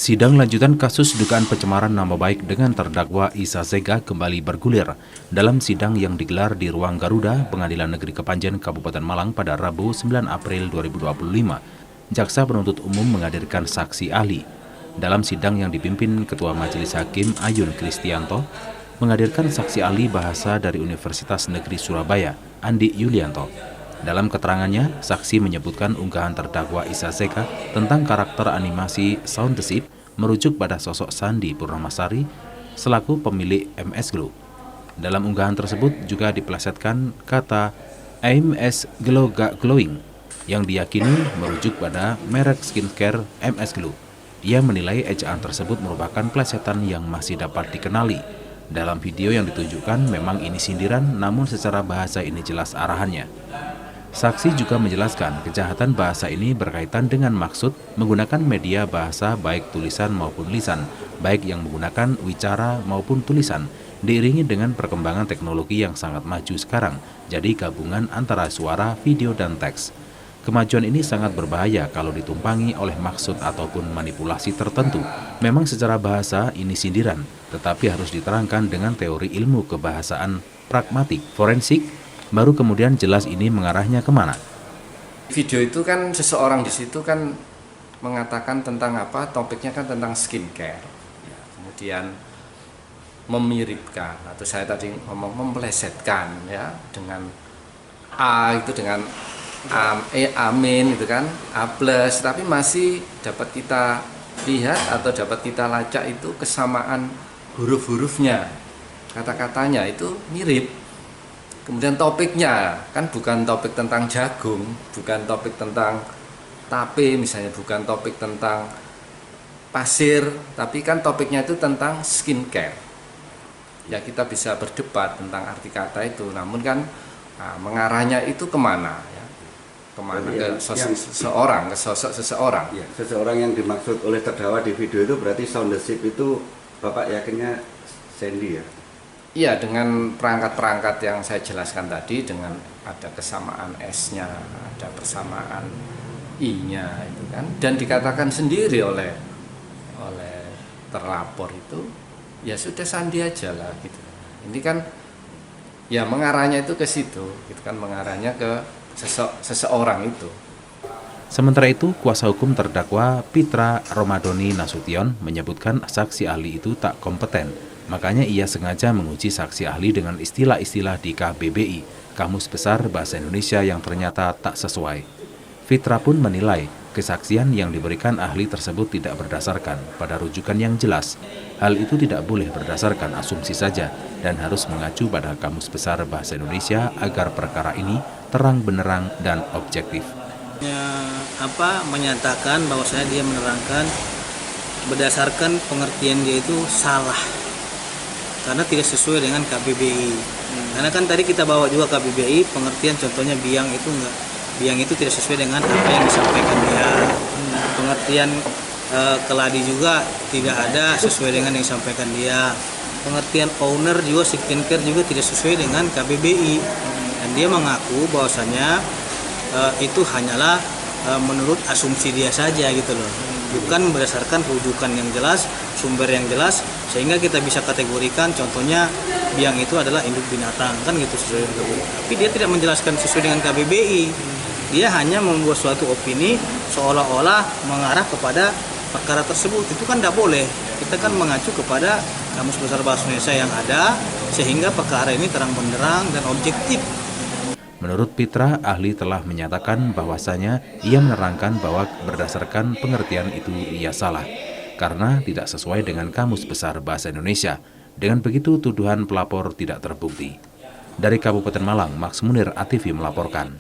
Sidang lanjutan kasus dugaan pencemaran nama baik dengan terdakwa Isa Zega kembali bergulir dalam sidang yang digelar di Ruang Garuda, Pengadilan Negeri Kepanjen, Kabupaten Malang pada Rabu 9 April 2025. Jaksa penuntut umum menghadirkan saksi ahli. Dalam sidang yang dipimpin Ketua Majelis Hakim Ayun Kristianto, menghadirkan saksi ahli bahasa dari Universitas Negeri Surabaya, Andi Yulianto. Dalam keterangannya, saksi menyebutkan unggahan terdakwa Isa Zega tentang karakter animasi Sound the Ship merujuk pada sosok Sandi Purnamasari selaku pemilik MS Glow. Dalam unggahan tersebut juga dipelesetkan kata MS Glow Gak Glowing yang diyakini merujuk pada merek skincare MS Glow. Ia menilai ejaan tersebut merupakan plesetan yang masih dapat dikenali. Dalam video yang ditunjukkan memang ini sindiran, namun secara bahasa ini jelas arahannya. Saksi juga menjelaskan kejahatan bahasa ini berkaitan dengan maksud menggunakan media bahasa baik tulisan maupun lisan, baik yang menggunakan wicara maupun tulisan, diiringi dengan perkembangan teknologi yang sangat maju sekarang, jadi gabungan antara suara, video, dan teks. Kemajuan ini sangat berbahaya kalau ditumpangi oleh maksud ataupun manipulasi tertentu. Memang secara bahasa ini sindiran, tetapi harus diterangkan dengan teori ilmu kebahasaan pragmatik, forensik, baru kemudian jelas ini mengarahnya kemana. Video itu kan seseorang di situ kan mengatakan tentang apa, topiknya kan tentang skincare. Ya, kemudian memiripkan atau saya tadi ngomong memplesetkan ya dengan A itu dengan amin itu kan A plus, tapi masih dapat kita lihat atau dapat kita lacak itu kesamaan huruf-hurufnya, kata-katanya itu mirip. Kemudian topiknya kan bukan topik tentang jagung, bukan topik tentang tape misalnya, bukan topik tentang pasir, tapi kan topiknya itu tentang skincare. Ya kita bisa berdebat tentang arti kata itu, namun kan mengarahnya itu kemana? Ya? Kemana ke sosok seseorang, ke sosok seseorang. Ya, seseorang yang dimaksud oleh terdakwa di video itu berarti Sound the Ship itu Bapak yakinnya Sandy ya? Iya, dengan perangkat-perangkat yang saya jelaskan tadi, dengan ada kesamaan S-nya, ada persamaan I-nya itu kan, dan dikatakan sendiri oleh terlapor itu, ya sudah Sandi aja lah gitu. Ini kan ya mengarahnya itu ke situ, gitu kan, mengarahnya ke seseorang itu. Sementara itu, kuasa hukum terdakwa Pitra Romadoni Nasution menyebutkan saksi ahli itu tak kompeten. Makanya ia sengaja menguji saksi ahli dengan istilah-istilah di KBBI, Kamus Besar Bahasa Indonesia, yang ternyata tak sesuai. Fitra pun menilai kesaksian yang diberikan ahli tersebut tidak berdasarkan pada rujukan yang jelas. Hal itu tidak boleh berdasarkan asumsi saja dan harus mengacu pada Kamus Besar Bahasa Indonesia agar perkara ini terang benderang dan objektif. Menyatakan bahwasanya dia menerangkan berdasarkan pengertian dia itu salah karena tidak sesuai dengan KBBI. Karena kan tadi kita bawa juga KBBI pengertian, contohnya biang itu tidak sesuai dengan apa yang disampaikan dia. Pengertian keladi juga tidak ada sesuai dengan yang disampaikan dia. Pengertian owner juga, skincare juga tidak sesuai dengan KBBI. Dan dia mengaku bahwasanya itu hanyalah menurut asumsi dia saja gitu loh, bukan berdasarkan rujukan yang jelas, sumber yang jelas, sehingga kita bisa kategorikan contohnya biang itu adalah induk binatang kan gitu sesuai dengan KBBI. Tapi dia tidak menjelaskan sesuai dengan KBBI, dia hanya membuat suatu opini seolah-olah mengarah kepada perkara tersebut. Itu kan tidak boleh, kita kan mengacu kepada Kamus Besar Bahasa Indonesia yang ada sehingga perkara ini terang benderang dan objektif. Menurut Pitra, ahli telah menyatakan bahwasanya ia menerangkan bahwa berdasarkan pengertian itu ia salah, karena tidak sesuai dengan Kamus Besar Bahasa Indonesia. Dengan begitu, tuduhan pelapor tidak terbukti. Dari Kabupaten Malang, Max Munir, ATV melaporkan.